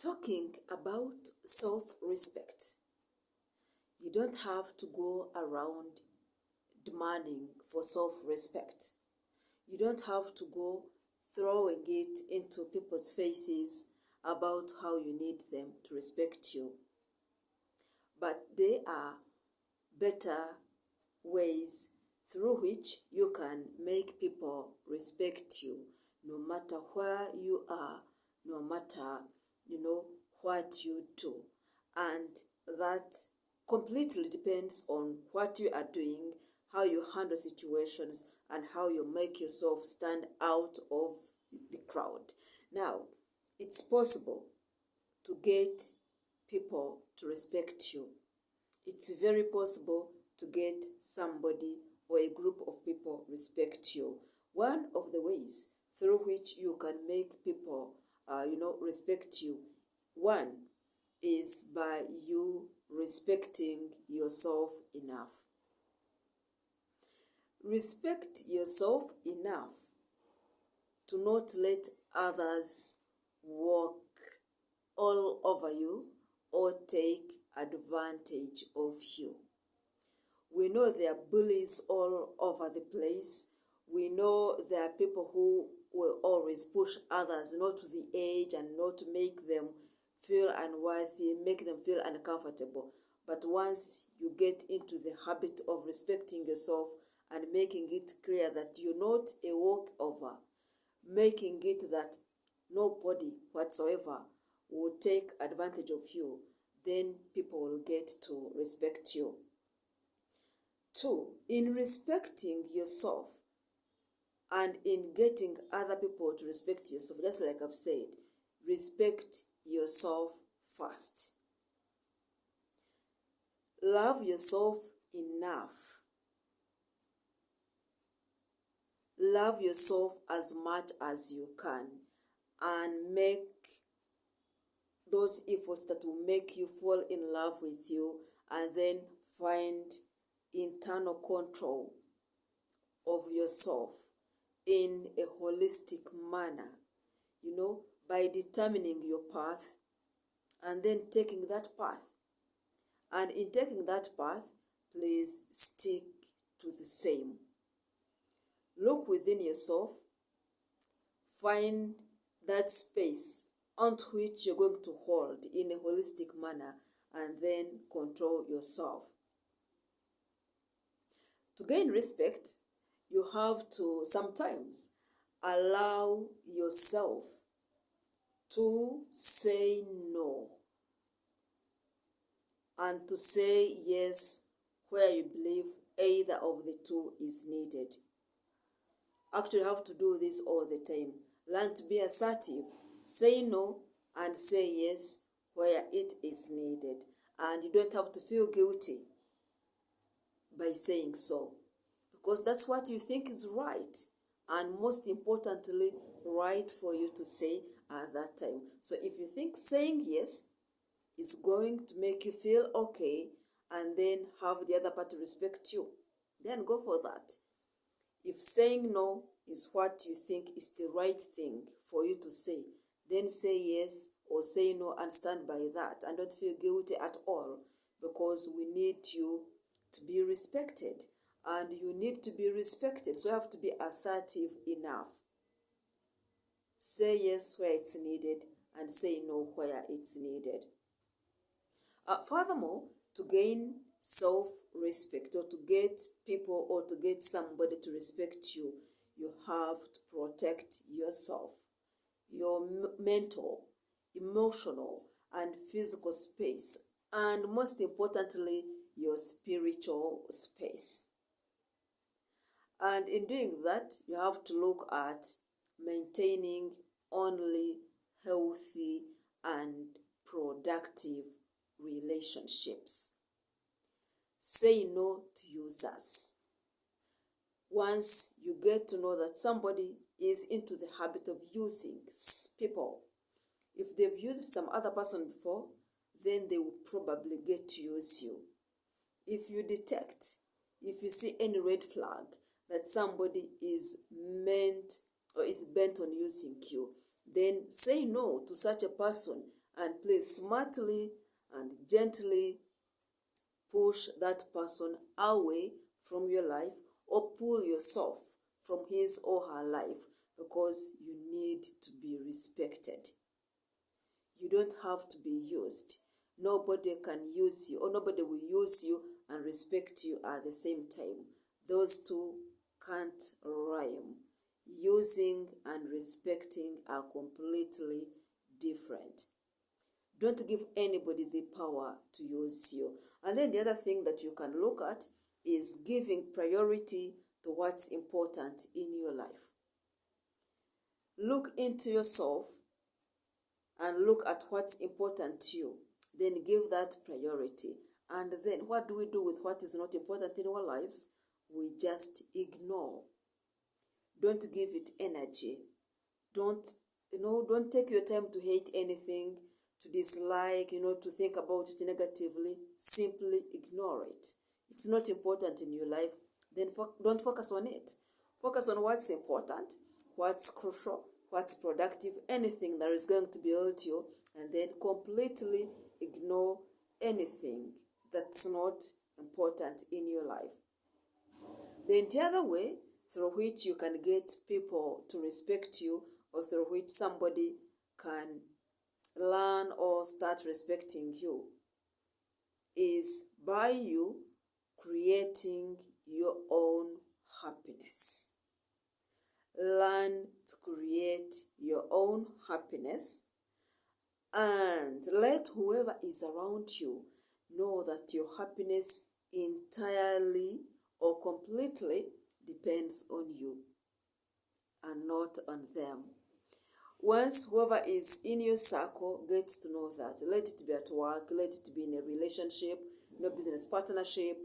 Talking about self-respect, you don't have to go around demanding for self-respect. You don't have to go throwing it into people's faces about how you need them to respect you. But there are better ways through which you can make people respect you, no matter where you are, no matter, what you do. And that completely depends on what you are doing, how you handle situations, and how you make yourself stand out of the crowd. Now, it's possible to get people to respect you. It's very possible to get somebody or a group of people respect you. One of the ways through which you can make people, respect you, one is by you respecting yourself enough. Respect yourself enough to not let others walk all over you or take advantage of you. We know there are bullies all over the place. We know there are people who will always push others not to the edge and not to make them feel unworthy, make them feel uncomfortable. But once you get into the habit of respecting yourself and making it clear that you're not a walkover, making it that nobody whatsoever will take advantage of you, then people will get to respect you. 2, in respecting yourself and in getting other people to respect yourself, just like I've said, respect yourself first. Love yourself enough. Love yourself as much as you can and make those efforts that will make you fall in love with you, and then find internal control of yourself in a holistic manner, by determining your path and then taking that path. And in taking that path, please stick to the same. Look within yourself, find that space onto which you're going to hold in a holistic manner, and then control yourself. To gain respect, you have to sometimes allow yourself to say no and to say yes where you believe either of the two is needed. Actually, you have to do this all the time. Learn to be assertive. Say no and say yes where it is needed. And you don't have to feel guilty by saying so, because that's what you think is right, and most importantly, right for you to say at that time. So if you think saying yes is going to make you feel okay and then have the other party respect you, then go for that. If saying no is what you think is the right thing for you to say, then say yes or say no and stand by that, and don't feel guilty at all, because we need you to be respected, and you need to be respected, so you have to be assertive enough. Say yes where it's needed and say no where it's needed. Furthermore, to gain self-respect, or to get people or to get somebody to respect you, you have to protect yourself, your mental, emotional, and physical space, and most importantly, your spiritual space. And in doing that, you have to look at maintaining only healthy and productive relationships. Say no to users. Once you get to know that somebody is into the habit of using people, if they've used some other person before, then they will probably get to use you. If you detect, if you see any red flag that somebody is meant or is bent on using you, then say no to such a person and please smartly and gently push that person away from your life, or pull yourself from his or her life, because you need to be respected. You don't have to be used. Nobody can use you, or nobody will use you and respect you at the same time. Those two can't rhyme. Using and respecting are completely different. Don't give anybody the power to use you. And then the other thing that you can look at is giving priority to what's important in your life. Look into yourself and look at what's important to you. Then give that priority. And then what do we do with what is not important in our lives? We just ignore. Don't give it energy. Don't take your time to hate anything, to dislike, to think about it negatively. Simply ignore it. It's not important in your life. Then don't focus on it. Focus on what's important, what's crucial, what's productive, anything that is going to build you, and then completely ignore anything that's not important in your life. Then the other way through which you can get people to respect you, or through which somebody can learn or start respecting you, is by you creating your own happiness. Learn to create your own happiness, and let whoever is around you know that your happiness entirely or completely depends on you and not on them. Once whoever is in your circle gets to know that, let it be at work, let it be in a relationship, business partnership,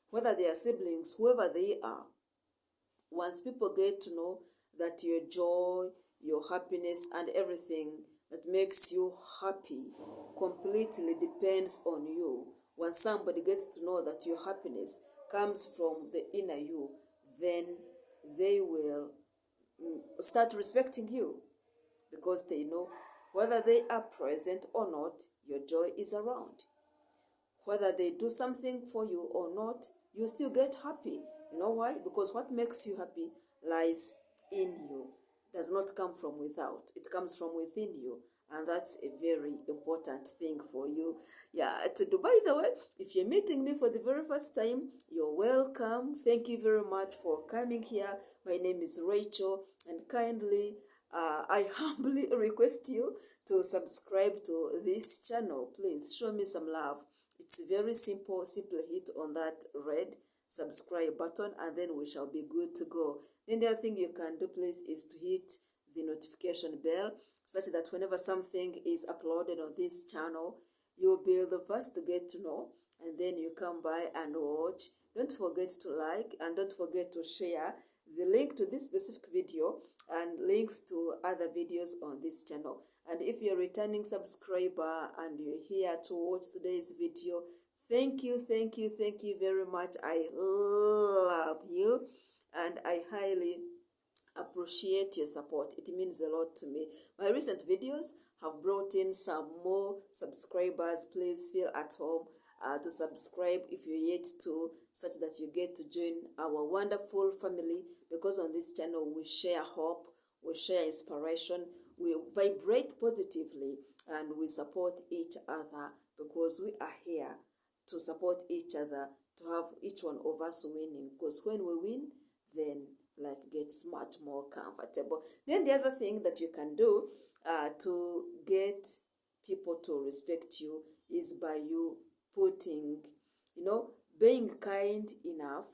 whether they are siblings, whoever they are. Once people get to know that your joy, your happiness, and everything that makes you happy completely depends on you, once somebody gets to know that your happiness comes from the inner you, then they will start respecting you, because they know whether they are present or not, your joy is around. Whether they do something for you or not, you still get happy. You know why? Because what makes you happy lies in you. It does not come from without. It comes from within you. And that's a very important thing for you. Yeah, by the way, if you're meeting me for the very first time, you're welcome. Thank you very much for coming here. My name is Rachel, and kindly, I humbly request you to subscribe to this channel. Please show me some love. It's very simple. Simply hit on that red subscribe button, and then we shall be good to go. Then the other thing you can do, please, is to hit the notification bell, such that whenever something is uploaded on this channel, you'll be the first to get to know, and then you come by and watch. Don't forget to like, and don't forget to share the link to this specific video and links to other videos on this channel. And if you're a returning subscriber and you're here to watch today's video, thank you very much. I love you, and I highly appreciate your support. It means a lot to me. My recent videos have brought in some more subscribers. Please feel at home to subscribe if you're yet to, such that you get to join our wonderful family, because on this channel we share hope, we share inspiration, we vibrate positively, and we support each other, because we are here to support each other, to have each one of us winning, because when we win, then life gets much more comfortable. Then the other thing that you can do to get people to respect you is by you putting, being kind enough,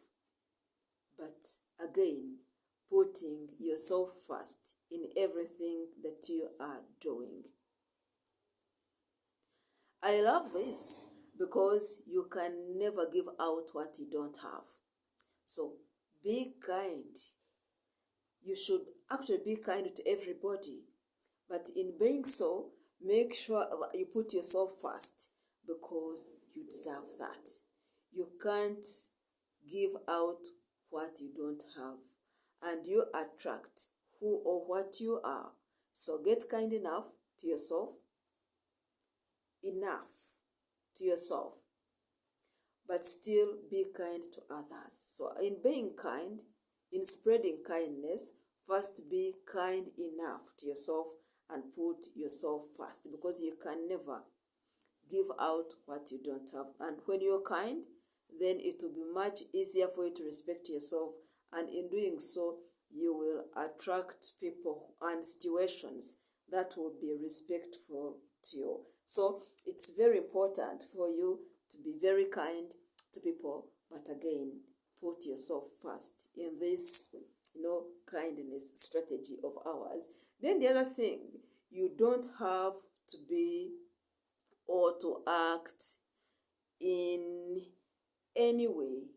but again, putting yourself first in everything that you are doing. I love this, because you can never give out what you don't have. So be kind. You should actually be kind to everybody, but in being so, make sure that you put yourself first, because you deserve that. You can't give out what you don't have, and you attract who or what you are. So get kind enough to yourself, enough to yourself, but still be kind to others. So in being kind, in spreading kindness, first be kind enough to yourself and put yourself first, because you can never give out what you don't have. And when you're kind, then it will be much easier for you to respect yourself, and in doing so, you will attract people and situations that will be respectful to you. So it's very important for you to be very kind to people, but again, put yourself first in this, kindness strategy of ours. Then the other thing, you don't have to be or to act in any way,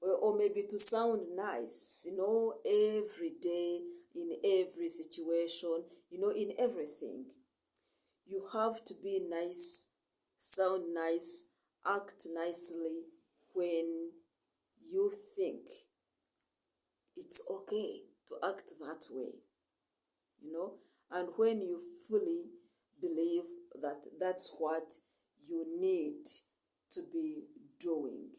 or maybe to sound nice, every day, in every situation, in everything. You have to be nice, sound nice, act nicely when you think it's okay to act that way, and when you fully believe that that's what you need to be doing.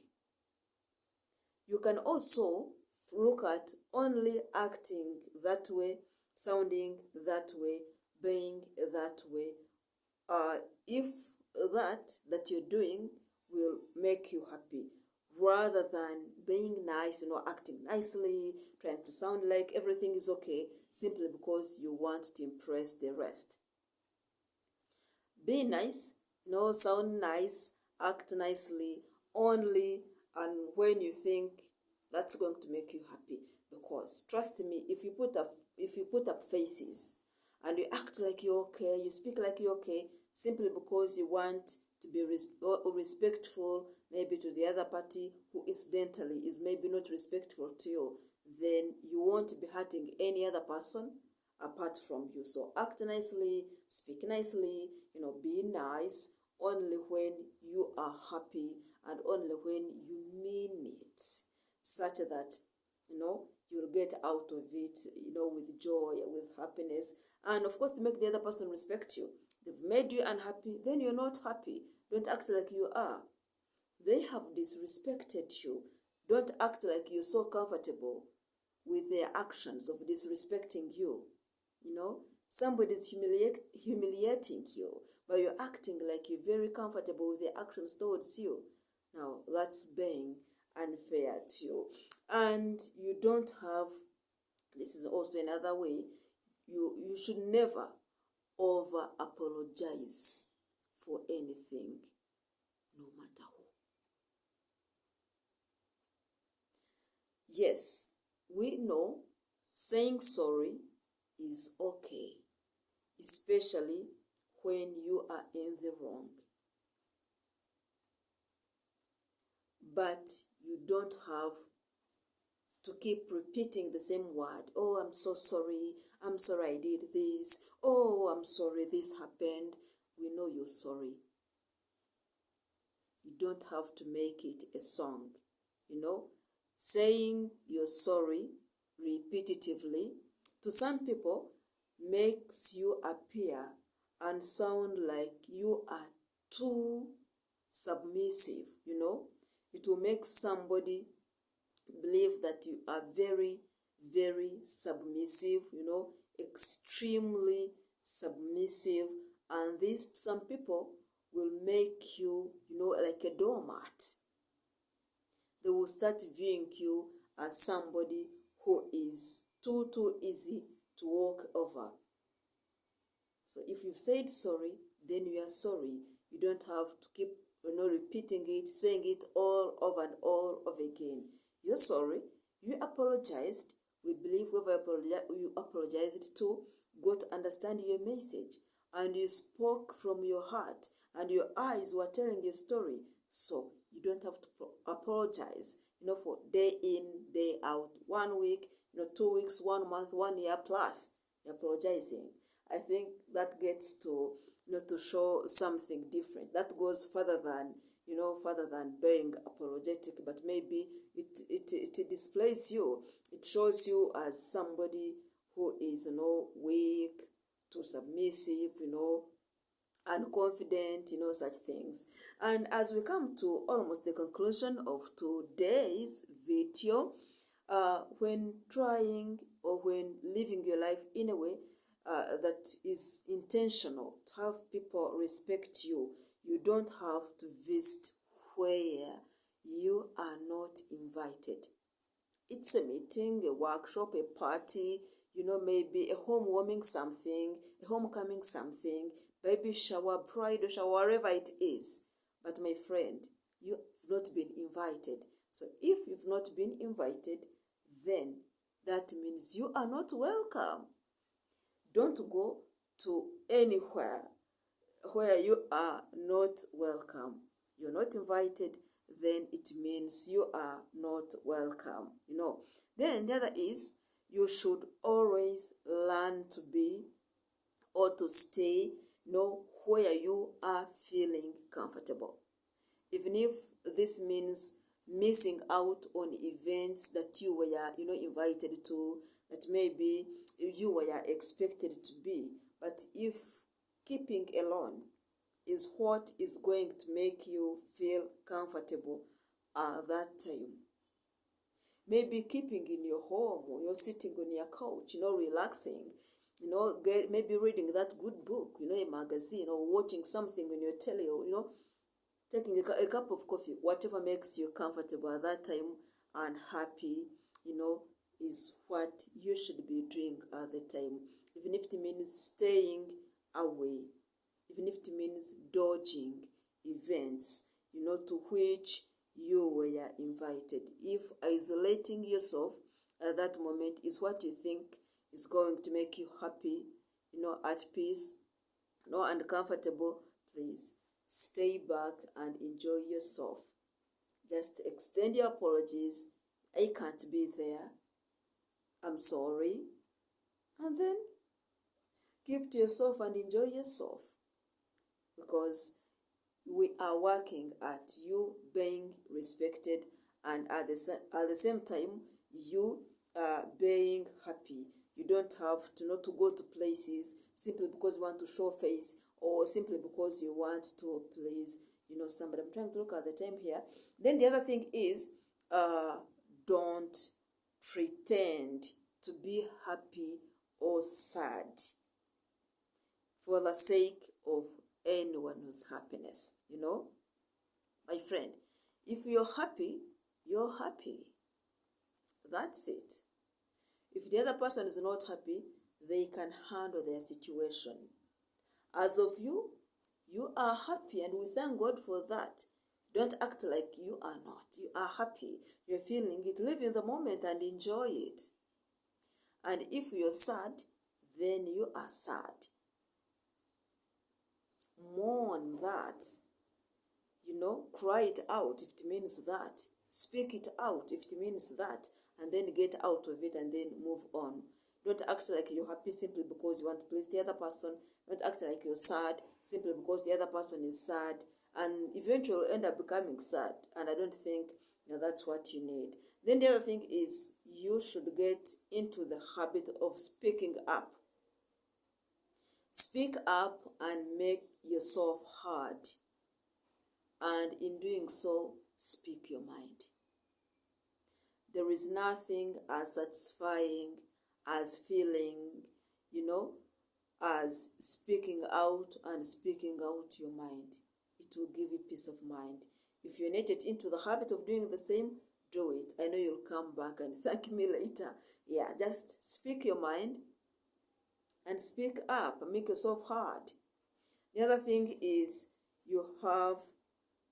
You can also look at only acting that way, sounding that way, being that way, if that you're doing will make you happy, rather than being nice, acting nicely, trying to sound like everything is okay, simply because you want to impress the rest. Be nice, sound nice, act nicely only and when you think that's going to make you happy. Because trust me, if you put up faces and you act like you're okay, you speak like you're okay, simply because you want to be respectful maybe to the other party, who incidentally is maybe not respectful to you, then you won't be hurting any other person apart from you. So act nicely, speak nicely, be nice only when you are happy and only when you mean it, such that you'll get out of it, with joy, with happiness, and of course to make the other person respect you. They've made you unhappy, then you're not happy. Don't act like you are. They have disrespected you. Don't act like you're so comfortable with their actions of disrespecting you. Somebody's humiliating you, but you're acting like you're very comfortable with their actions towards you. Now, that's being unfair to you. And you don't have, this is also another way, you should never over apologize for anything, no matter who. Yes, we know saying sorry is okay, especially when you are in the wrong. But you don't have to keep repeating the same word. Oh, I'm so sorry. I'm sorry I did this. Oh, I'm sorry this happened. We know you're sorry. You don't have to make it a song. Saying you're sorry repetitively to some people makes you appear and sound like you are too submissive. It will make somebody believe that you are very, very submissive, extremely submissive, and some people will make you, like a doormat. They will start viewing you as somebody who is too easy to walk over. So if you've said sorry, then you are sorry. You don't have to keep repeating it, saying it all over and all over again. You're sorry. You apologized. We believe whoever you apologized to got to understand your message, and you spoke from your heart, and your eyes were telling your story. So you don't have to apologize, for day in, day out, 1 week, 2 weeks, 1 month, 1 year plus. You're apologizing. I think that gets to, to show something different. That goes further than being apologetic, but maybe it displays you. It shows you as somebody who is, weak, too submissive, and confident, such things. And as we come to almost the conclusion of today's video, when trying or when living your life in a way that is intentional, to have people respect you, you don't have to visit where you are not invited. It's a meeting, a workshop, a party, maybe a homewarming something, a homecoming something, baby shower, bridal shower, wherever it is. But my friend, you've not been invited. So if you've not been invited, then that means you are not welcome. Don't go to anywhere where you are not welcome. You're not invited, then it means you are not welcome. Then the other is, you should always learn to be or to stay, where you are feeling comfortable. Even if this means missing out on events that you were, invited to, that maybe you were expected to be. But if keeping alone is what is going to make you feel comfortable at that time, maybe keeping in your home, or you're sitting on your couch, relaxing, maybe reading that good book, a magazine, or watching something on your telly, or, taking a cup of coffee, whatever makes you comfortable at that time and happy, is what you should be doing at the time. Even if it means staying away, even if it means dodging events, to which you were invited. If isolating yourself at that moment is what you think is going to make you happy, at peace, and comfortable, please stay back and enjoy yourself. Just extend your apologies. I can't be there. I'm sorry. And then keep to yourself and enjoy yourself. Because we are working at you being respected, and at the same time, you are being happy. You don't have to not to go to places simply because you want to show face, or simply because you want to please, somebody. I'm trying to look at the time here. Then the other thing is, don't pretend to be happy or sad for the sake of anyone's happiness. My friend, if you're happy, you're happy. That's it. If the other person is not happy, they can handle their situation. As of you, you are happy, and we thank God for that. Don't act like you are not. You are happy. You're feeling it. Live in the moment and enjoy it. And if you're sad, then you are sad. Mourn that. Cry it out if it means that. Speak it out if it means that. And then get out of it and then move on. Don't act like you're happy simply because you want to please the other person. Don't act like you're sad simply because the other person is sad. And eventually end up becoming sad. And I don't think that's what you need. Then the other thing is, you should get into the habit of speaking up. Speak up and make yourself heard. And in doing so, speak your mind. There is nothing as satisfying as feeling, as speaking out and speaking out your mind. It will give you peace of mind. If you're not into the habit of doing the same, do it. I know you'll come back and thank me later. Yeah, just speak your mind and speak up and make yourself heard. The other thing is, you have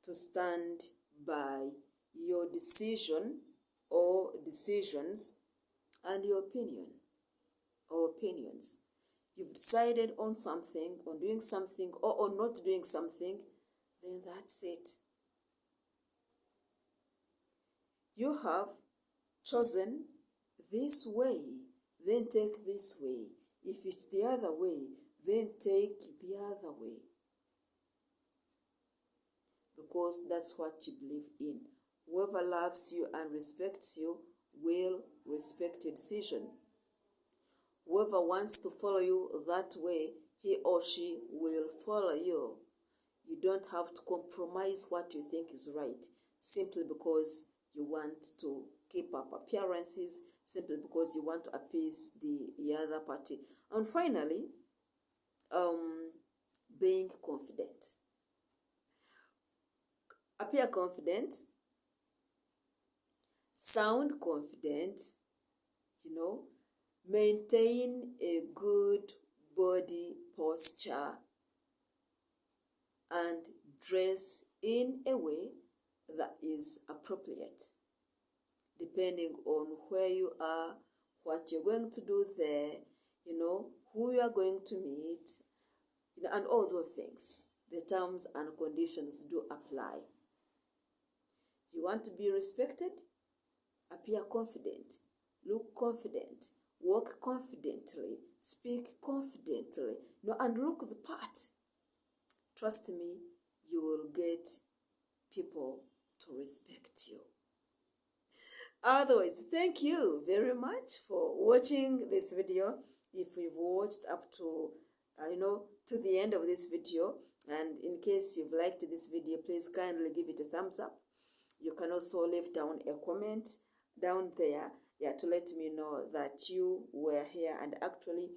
to stand by your decision or decisions and your opinion or opinions. You've decided on something, on doing something, or on not doing something, then that's it. You have chosen this way, then take this way. If it's the other way, then take the other way. Because that's what you believe in. Whoever loves you and respects you will respect your decision. Whoever wants to follow you that way, he or she will follow you. You don't have to compromise what you think is right simply because you want to keep up appearances, simply because you want to appease the other party. And finally, being confident. Appear confident, sound confident, maintain a good body posture, and dress in a way that is appropriate, depending on where you are, what you're going to do there, who you are going to meet, and all those things. The terms and conditions do apply. You want to be respected? Appear confident, look confident, walk confidently, speak confidently, and look the part. Trust me, you will get people to respect you. Otherwise, thank you very much for watching this video. If you've watched up to to the end of this video, and in case you've liked this video, please kindly give it a thumbs up. You can also leave down a comment down there, to let me know that you were here and actually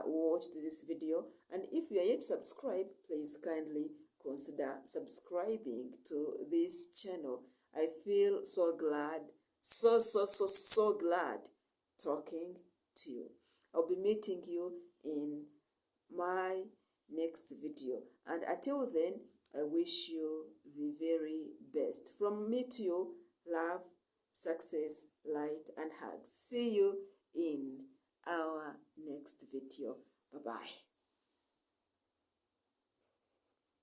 watched this video. And if you are yet subscribed, please kindly consider subscribing to this channel. I feel so glad, so glad talking to you. I'll be meeting you in my next video, and until then, I wish you the very best. From me to you, love, success, light, and hugs. See you in our next video. Bye-bye.